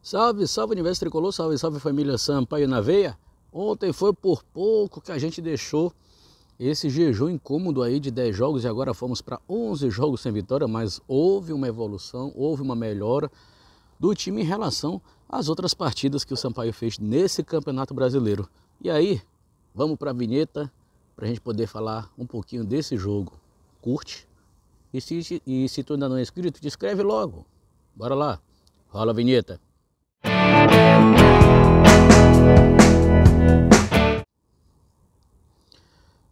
Salve, salve Universo Tricolor, salve, salve família Sampaio na veia. Ontem foi por pouco que a gente deixou esse jejum incômodo aí de 10 jogos e agora fomos para 11 jogos sem vitória, mas houve uma evolução, houve uma melhora do time em relação às outras partidas que o Sampaio fez nesse Campeonato Brasileiro. E aí, vamos para a vinheta para a gente poder falar um pouquinho desse jogo. Curte e se tu ainda não é inscrito, te inscreve logo. Bora lá, rola a vinheta.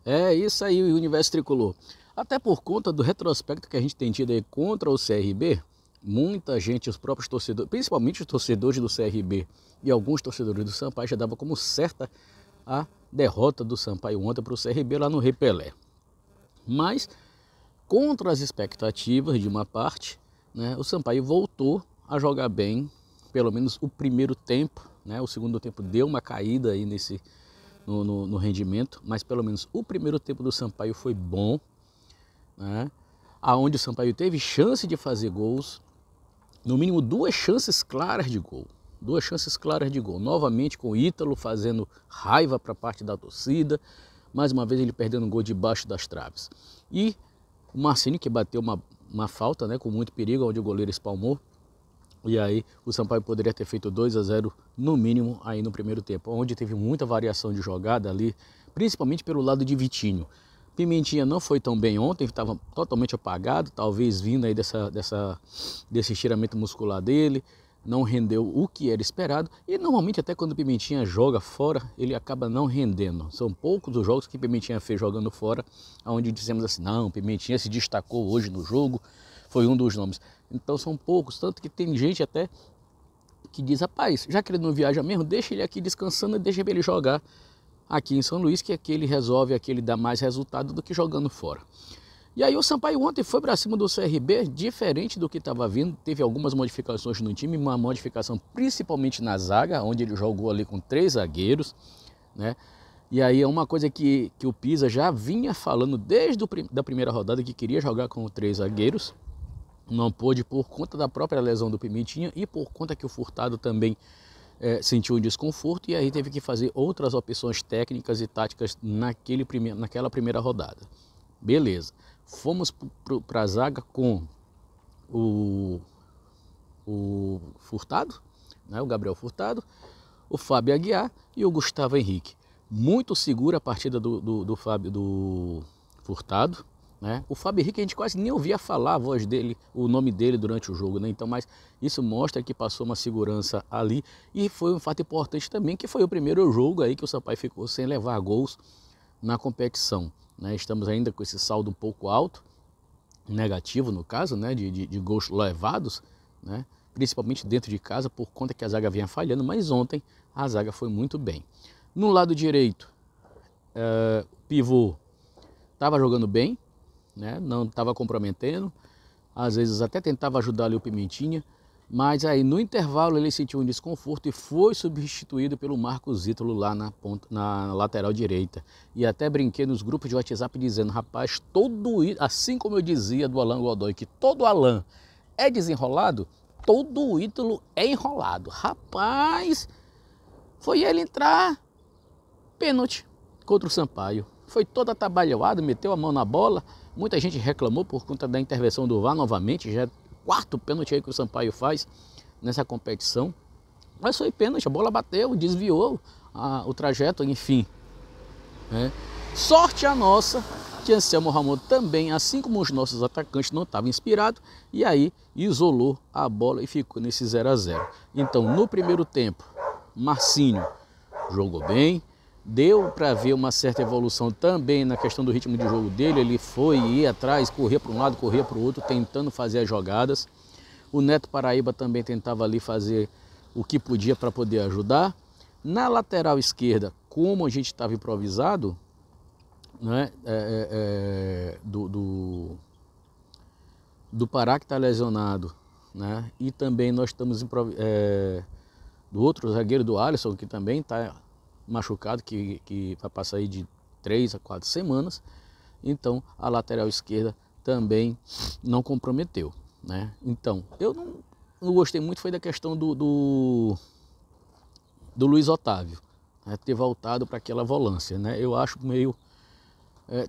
É isso aí, o Universo Tricolor. Até por conta do retrospecto que a gente tem tido aí contra o CRB, muita gente, os próprios torcedores, principalmente os torcedores do CRB e alguns torcedores do Sampaio já davam como certa a derrota do Sampaio ontem para o CRB lá no Rei Pelé. Mas, contra as expectativas de uma parte, né, o Sampaio voltou a jogar bem, pelo menos o primeiro tempo, né, o segundo tempo deu uma caída aí no rendimento, mas pelo menos o primeiro tempo do Sampaio foi bom, né, aonde o Sampaio teve chance de fazer gols, no mínimo duas chances claras de gol, novamente com o Ítalo fazendo raiva para a parte da torcida, mais uma vez ele perdendo um gol debaixo das traves, e o Marcinho que bateu uma falta, né, com muito perigo, onde o goleiro espalmou. E aí o Sampaio poderia ter feito 2-0 no mínimo aí no primeiro tempo, onde teve muita variação de jogada ali, principalmente pelo lado de Vitinho. Pimentinha não foi tão bem ontem, estava totalmente apagado, talvez vindo aí desse estiramento muscular dele, não rendeu o que era esperado. E normalmente até quando o Pimentinha joga fora, ele acaba não rendendo. São poucos os jogos que Pimentinha fez jogando fora, onde dizemos assim, não, Pimentinha se destacou hoje no jogo, foi um dos nomes. Então são poucos, tanto que tem gente até que diz, rapaz, já que ele não viaja mesmo, deixa ele aqui descansando e deixa ele jogar aqui em São Luís, que aqui ele resolve, aqui ele dá mais resultado do que jogando fora. E aí o Sampaio ontem foi para cima do CRB, diferente do que estava vindo, teve algumas modificações no time, uma modificação principalmente na zaga, onde ele jogou ali com 3 zagueiros, né? E aí é uma coisa que o Pisa já vinha falando desde a primeira rodada, que queria jogar com 3 zagueiros, não pôde por conta da própria lesão do Pimentinha e por conta que o Furtado também sentiu um desconforto, e aí teve que fazer outras opções técnicas e táticas naquela primeira rodada. Beleza, fomos para a zaga com o Furtado, né, o Gabriel Furtado, o Fábio Aguiar e o Gustavo Henrique. Muito segura a partida do Furtado, né? O Fábio Henrique a gente quase nem ouvia falar a voz dele, o nome dele durante o jogo, né? Então, mas isso mostra que passou uma segurança ali, e foi um fato importante também, que foi o primeiro jogo aí que o Sampaio ficou sem levar gols na competição, né? Estamos ainda com esse saldo um pouco alto, negativo no caso, né? de gols levados, né? Principalmente dentro de casa, por conta que a zaga vinha falhando, mas ontem a zaga foi muito bem. No lado direito, o pivô estava jogando bem, né? Não estava comprometendo, às vezes até tentava ajudar ali o Pimentinha, mas aí no intervalo ele sentiu um desconforto e foi substituído pelo Marcos Ítalo lá na lateral direita. E até brinquei nos grupos de WhatsApp dizendo, rapaz, assim como eu dizia do Alan Godoy, que todo Alan é desenrolado, todo o Ítalo é enrolado. Rapaz, foi ele entrar, pênalti contra o Sampaio. Foi todo atabalhoado, meteu a mão na bola. Muita gente reclamou por conta da intervenção do VAR novamente. Já é o 4º pênalti aí que o Sampaio faz nessa competição. Mas foi pênalti, a bola bateu, desviou o trajeto, enfim. Né? Sorte a nossa que Anselmo Ramon também, assim como os nossos atacantes, não estava inspirado. E aí isolou a bola e ficou nesse 0-0. Então no primeiro tempo, Marcinho jogou bem. Deu para ver uma certa evolução também na questão do ritmo de jogo dele. Ele foi, ia atrás, corria para um lado, corria para o outro, tentando fazer as jogadas. O Neto Paraíba também tentava ali fazer o que podia para poder ajudar. Na lateral esquerda, como a gente estava improvisado, né, do Pará que está lesionado, né, e também nós estamos do outro zagueiro, do Alisson, que também está machucado, que vai passar aí de 3 a 4 semanas. Então a lateral esquerda também não comprometeu, né? Então eu não gostei muito foi da questão do Luiz Otávio, né, ter voltado para aquela volância, né? Eu acho meio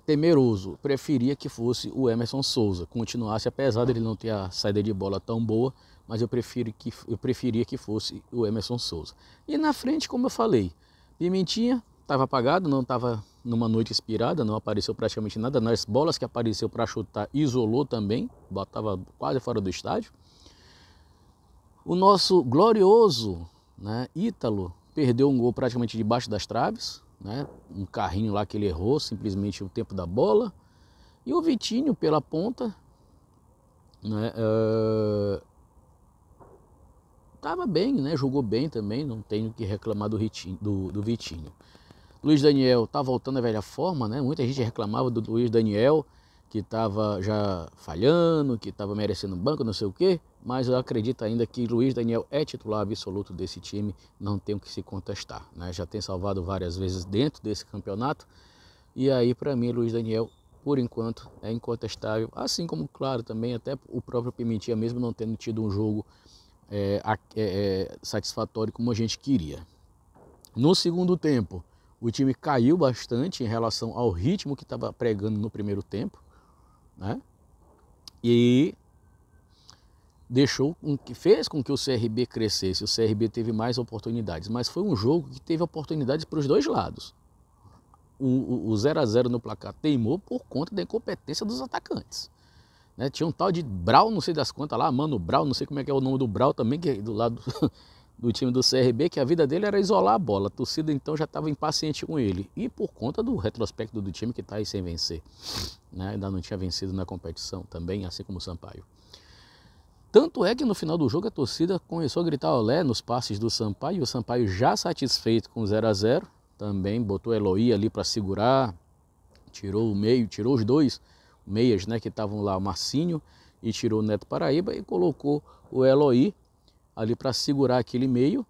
temeroso, preferia que fosse o Emerson Souza, continuasse, apesar dele não ter a saída de bola tão boa, mas eu preferia que fosse o Emerson Souza. E na frente, como eu falei, Pimentinha estava apagado, não estava numa noite inspirada, não apareceu praticamente nada, nas bolas que apareceu para chutar, isolou também, botava quase fora do estádio. O nosso glorioso, né, Ítalo perdeu um gol praticamente debaixo das traves, né, um carrinho lá que ele errou, simplesmente o tempo da bola. E o Vitinho pela ponta, né, estava bem, né, jogou bem também, não tenho que reclamar do Vitinho. Luiz Daniel está voltando à velha forma, né, muita gente reclamava do Luiz Daniel, que estava já falhando, que estava merecendo banco, não sei o quê, mas eu acredito ainda que Luiz Daniel é titular absoluto desse time, não tem o que se contestar, né? Já tem salvado várias vezes dentro desse campeonato, e aí para mim Luiz Daniel, por enquanto, é incontestável, assim como, claro, também até o próprio Pimentinha mesmo não tendo tido um jogo satisfatório como a gente queria. No segundo tempo, o time caiu bastante em relação ao ritmo que estava pregando no primeiro tempo, né? E fez com que o CRB crescesse, o CRB teve mais oportunidades, mas foi um jogo que teve oportunidades para os dois lados. O 0 a 0 no placar teimou por conta da incompetência dos atacantes, né? Tinha um tal de Brau, não sei das quantas lá, Mano Brau, não sei como é que é o nome do Brau também, que é do lado do time do CRB, que a vida dele era isolar a bola. A torcida então já estava impaciente com ele. E por conta do retrospecto do time que está aí sem vencer, né? Ainda não tinha vencido na competição também, assim como o Sampaio. Tanto é que no final do jogo a torcida começou a gritar olé nos passes do Sampaio. E o Sampaio já satisfeito com 0 a 0, também botou Eloy ali para segurar, tirou o meio, tirou os dois meias, né, que estavam lá, o Marcinho, e tirou o Neto Paraíba e colocou o Eloy ali para segurar aquele meio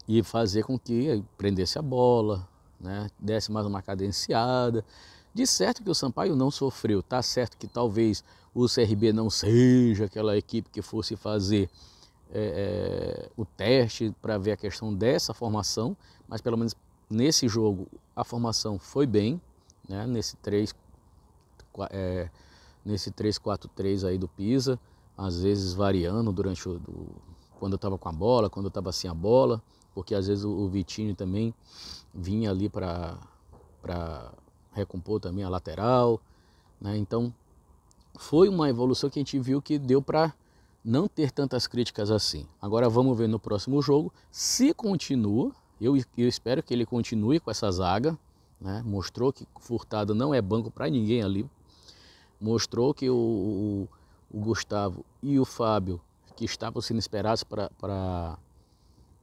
e fazer com que prendesse a bola, né, desse mais uma cadenciada. De certo que o Sampaio não sofreu, tá certo que talvez o CRB não seja aquela equipe que fosse fazer o teste para ver a questão dessa formação, mas pelo menos nesse jogo a formação foi bem, né, nesse 3-4-3 aí do Pisa, às vezes variando quando eu estava com a bola, quando eu estava sem a bola, porque às vezes o Vitinho também vinha ali para recompor também a lateral, né? Então foi uma evolução que a gente viu que deu para não ter tantas críticas assim. Agora vamos ver no próximo jogo se continua. Eu espero que ele continue com essa zaga, né? Mostrou que Furtado não é banco para ninguém ali. Mostrou que o Gustavo e o Fábio, que estavam sendo esperados para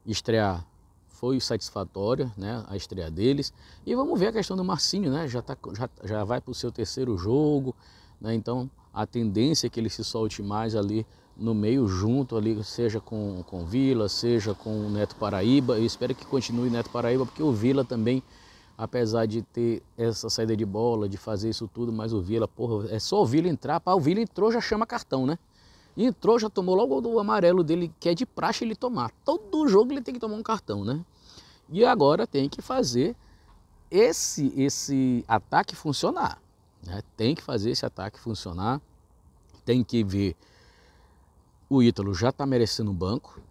estrear, foi satisfatória, né, a estreia deles. E vamos ver a questão do Marcinho, né? Já vai para o seu terceiro jogo, né? Então a tendência é que ele se solte mais ali no meio, junto ali, seja com o Vila, seja com o Neto Paraíba. Eu espero que continue Neto Paraíba, porque o Vila também, apesar de ter essa saída de bola, de fazer isso tudo, mas o Vila, porra, é só o Vila entrar, o Vila entrou, já chama cartão, né? Entrou, já tomou logo o amarelo dele, que é de praxe ele tomar. Todo jogo ele tem que tomar um cartão, né? E agora tem que fazer esse ataque funcionar, né? Tem que fazer esse ataque funcionar, tem que ver. O Ítalo já está merecendo banco,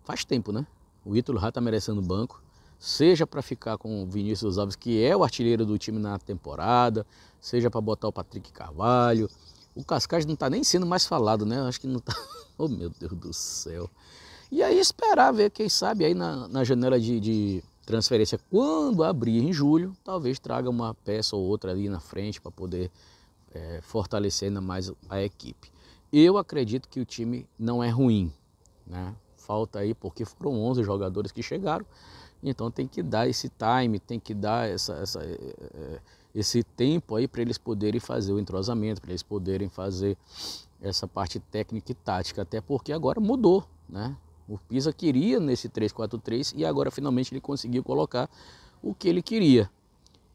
faz tempo, né? O Ítalo já está merecendo banco, seja para ficar com o Vinícius Alves, que é o artilheiro do time na temporada, seja para botar o Patrick Carvalho. O Cascais não está nem sendo mais falado, né? Acho que não está. Oh, meu Deus do céu. E aí esperar ver, quem sabe, aí na janela de transferência, quando abrir em julho, talvez traga uma peça ou outra ali na frente para poder fortalecer ainda mais a equipe. Eu acredito que o time não é ruim, né? Falta aí, porque foram 11 jogadores que chegaram, então tem que dar esse time, tem que dar esse tempo aí para eles poderem fazer o entrosamento, para eles poderem fazer essa parte técnica e tática, até porque agora mudou, né? O Pisa queria nesse 3-4-3 e agora finalmente ele conseguiu colocar o que ele queria.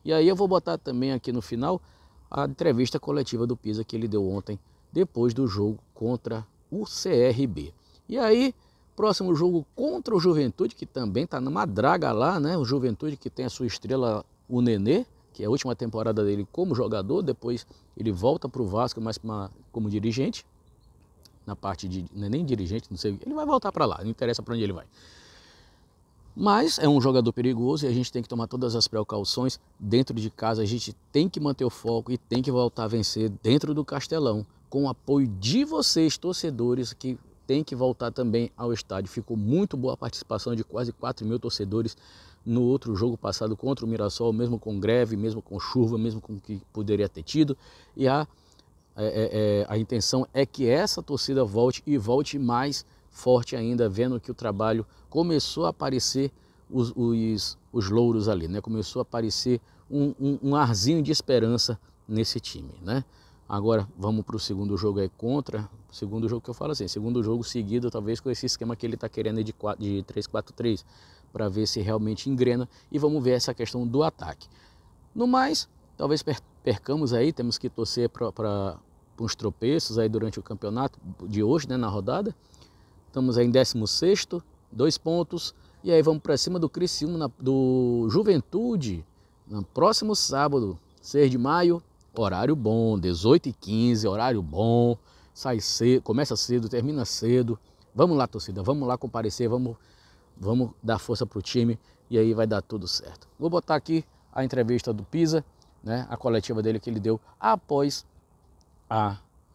E aí eu vou botar também aqui no final a entrevista coletiva do Pisa que ele deu ontem, depois do jogo contra o CRB. E aí, próximo jogo contra o Juventude, que também está numa draga lá, né? O Juventude que tem a sua estrela, o Nenê, que é a última temporada dele como jogador, depois ele volta para o Vasco, mas como dirigente, na parte de, não é nem dirigente, não sei, ele vai voltar para lá, não interessa para onde ele vai. Mas é um jogador perigoso e a gente tem que tomar todas as precauções dentro de casa, a gente tem que manter o foco e tem que voltar a vencer dentro do Castelão, com o apoio de vocês, torcedores, que tem que voltar também ao estádio. Ficou muito boa a participação de quase 4.000 torcedores no outro jogo passado contra o Mirassol, mesmo com greve, mesmo com chuva, mesmo com o que poderia ter tido. E a intenção é que essa torcida volte e volte mais forte ainda, vendo que o trabalho começou a aparecer os louros ali, né? Começou a aparecer um arzinho de esperança nesse time, né? Agora vamos para o segundo jogo aí contra, segundo jogo que eu falo assim, segundo jogo seguido talvez com esse esquema que ele está querendo de 3-4-3, para ver se realmente engrena, e vamos ver essa questão do ataque. No mais, talvez percamos aí, temos que torcer para uns tropeços aí durante o campeonato de hoje, né, na rodada. Estamos aí em 16º, 2 pontos, e aí vamos para cima do Criciúma, do Juventude, no próximo sábado, 6 de maio, horário bom, 18h15, horário bom, sai cedo, começa cedo, termina cedo. Vamos lá, torcida, vamos lá comparecer, vamos dar força para o time e aí vai dar tudo certo. Vou botar aqui a entrevista do Pisa, né, a coletiva dele que ele deu após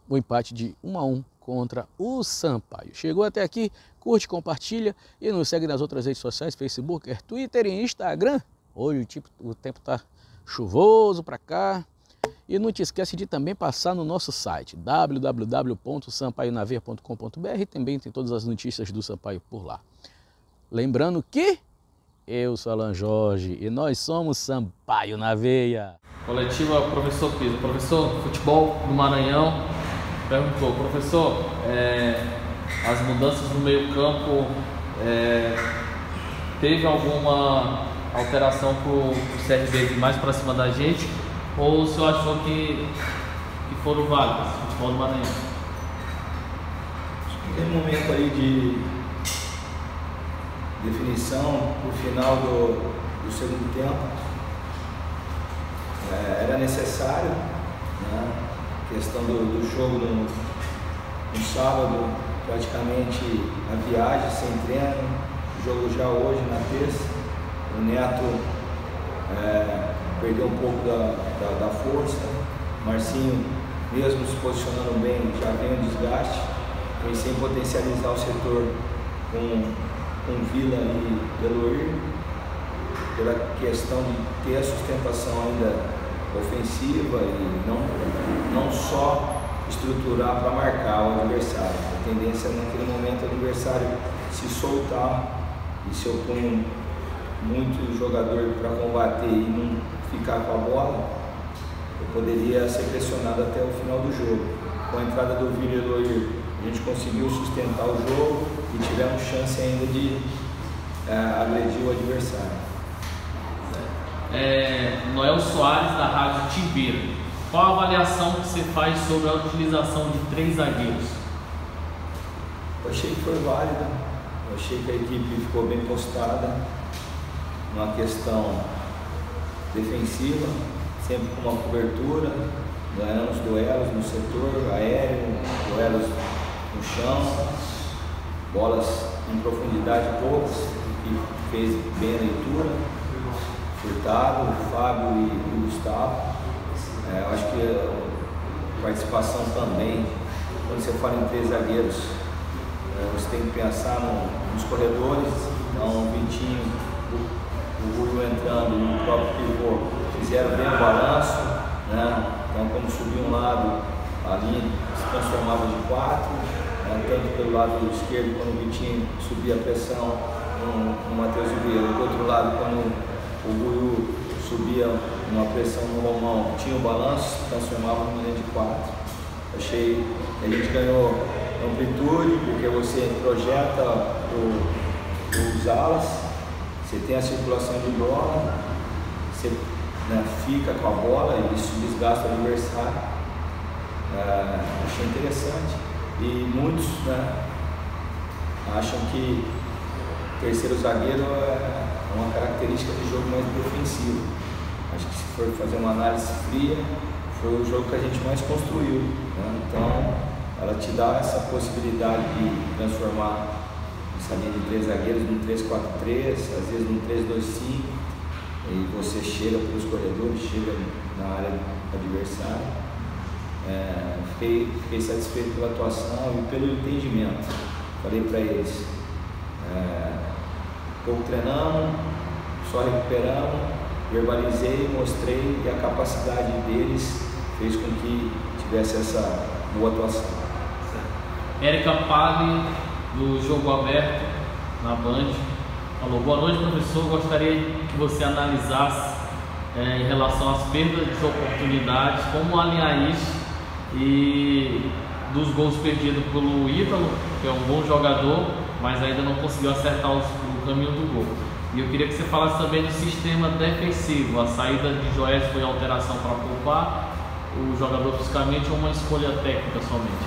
o empate de 1-1 contra o Sampaio. Chegou até aqui, curte, compartilha e nos segue nas outras redes sociais, Facebook, Twitter e Instagram. Hoje o tempo está chuvoso para cá. E não te esquece de também passar no nosso site www.sampaionaveia.com.br, também tem todas as notícias do Sampaio por lá. Lembrando que eu sou Alan Jorge e nós somos Sampaio na Veia. Coletiva Professor Pisa, professor futebol do Maranhão, perguntou, professor, as mudanças no meio campo, teve alguma alteração para o CRB vir mais para cima da gente, ou o senhor achou que foram válidas no futebol do Maranhão? Acho que tem um momento aí de definição no final do segundo tempo. Era necessário, né? A questão do jogo no sábado, praticamente a viagem sem treino, o jogo já hoje na terça. O Neto perdeu um pouco da força, Marcinho, mesmo se posicionando bem, já vem um desgaste. Pensei em potencializar o setor com Vila e Eloir, pela questão de ter a sustentação ainda ofensiva e não só estruturar para marcar o adversário. A tendência naquele momento o adversário se soltar e se opõe muito jogador para combater e não ficar com a bola, eu poderia ser pressionado até o final do jogo. Com a entrada do Vila e Eloir, a gente conseguiu sustentar o jogo e tivemos chance ainda de agredir o adversário. Noel Soares, da Rádio Timbeira. Qual a avaliação que você faz sobre a utilização de 3 zagueiros? Eu achei que foi válida, eu achei que a equipe ficou bem postada numa questão defensiva, sempre com uma cobertura, ganhamos duelos no setor aéreo, duelos no chão, bolas em profundidade poucas, que fez bem a leitura. Furtado, o Fábio e o Gustavo. Eu acho que a participação também, quando você fala em 3 zagueiros, você tem que pensar nos corredores. Então o Vitinho, o Guilherme entrando e o próprio pivô fizeram bem o balanço, né? Então quando subia um lado, a linha se transformava de 4, né? Tanto pelo lado esquerdo, quando o Vitinho subia a pressão no Matheus Ribeiro, do outro lado, quando o Buiú subia uma pressão no Romão, tinha o balanço, se transformava numa linha de 4. Achei que a gente ganhou amplitude, porque você projeta os alas, você tem a circulação de bola, você fica com a bola e isso desgasta o adversário. Achei interessante. E muitos acham que o terceiro zagueiro é uma característica de jogo mais defensivo. Acho que se for fazer uma análise fria, foi o jogo que a gente mais construiu, né? Então, ela te dá essa possibilidade de transformar essa linha de 3 zagueiros num 3-4-3, às vezes num 3-2-5, e você chega pelos corredores, chega na área adversária. Fiquei satisfeito pela atuação e pelo entendimento. Falei para eles, pouco treinamos, só recuperamos, verbalizei, mostrei, e a capacidade deles fez com que tivesse essa boa atuação. Érica Pagli, do Jogo Aberto, na Band, falou: boa noite, professor, gostaria que você analisasse em relação às perdas de oportunidades, como alinhar isso, e dos gols perdidos pelo Ítalo, que é um bom jogador, mas ainda não conseguiu acertar o caminho do gol. E eu queria que você falasse também do sistema defensivo. A saída de Joés foi alteração para poupar o jogador fisicamente ou uma escolha técnica somente?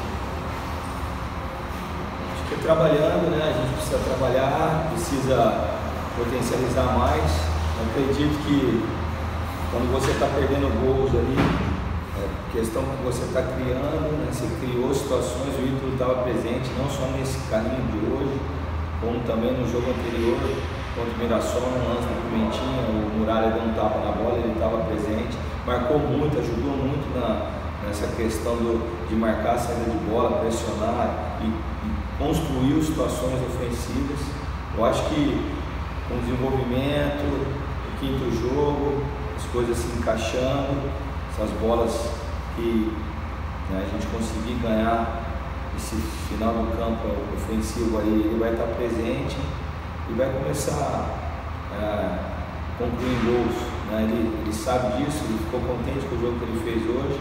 Acho que trabalhando, né? A gente precisa trabalhar, precisa potencializar mais. Eu acredito que quando você está perdendo gols ali, questão que você está criando, né? Você criou situações, o Ítalo estava presente não só nesse caminho de hoje, como também no jogo anterior contra o Mirassol, no lance do Pimentinha, o Muralha deu um tapa na bola, ele estava presente, marcou muito, ajudou muito nessa questão de marcar a saída de bola, pressionar e construiu situações ofensivas. Eu acho que com o desenvolvimento, o quinto jogo, as coisas se encaixando, essas bolas que, né, a gente conseguir ganhar esse final do campo ofensivo aí, ele vai estar presente e vai começar a concluir gols, né? Ele sabe disso, ele ficou contente com o jogo que ele fez hoje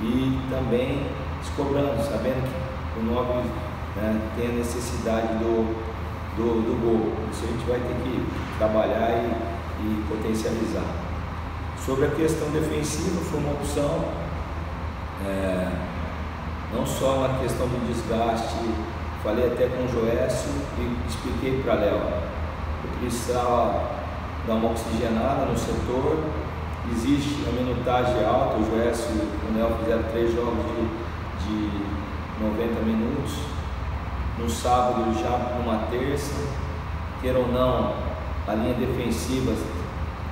e também se cobrando, sabendo que o 9, né, tem a necessidade do gol. Isso a gente vai ter que trabalhar e potencializar. Sobre a questão defensiva, foi uma opção, não só na questão do desgaste, falei até com o Joécio e expliquei para Léo, eu precisava dar uma oxigenada no setor, existe a minutagem alta, o Joécio e o Léo fizeram 3 jogos de 90 minutos, no sábado já numa terça, queira ou não, a linha defensiva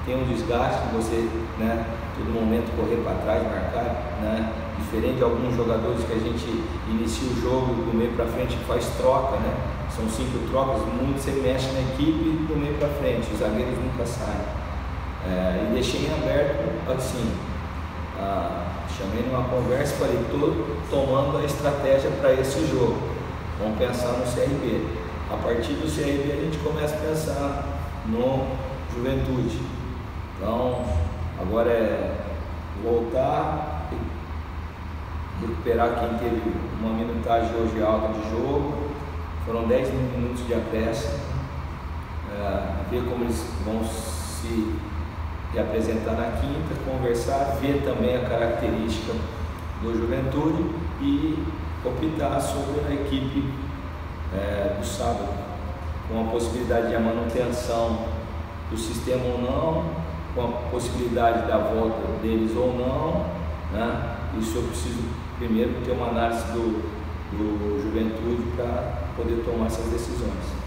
tem um desgaste, você, né, todo momento correr para trás, marcar, né, diferente de alguns jogadores que a gente inicia o jogo do meio para frente e faz troca, né, são 5 trocas, muito você mexe na equipe do meio para frente, os zagueiros nunca saem, e deixei em aberto assim, chamei numa conversa e falei, estou tomando a estratégia para esse jogo, vamos pensar no CRB, a partir do CRB a gente começa a pensar no Juventude. Então, agora é voltar, recuperar quem teve uma minutagem hoje alta de jogo, foram 10 minutos de acréscimo, ver como eles vão se reapresentar na quinta, conversar, ver também a característica do Juventude e optar sobre a equipe do sábado, com a possibilidade de a manutenção do sistema ou não, com a possibilidade da volta deles ou não, né? Isso eu preciso primeiro ter uma análise do Juventude para poder tomar essas decisões.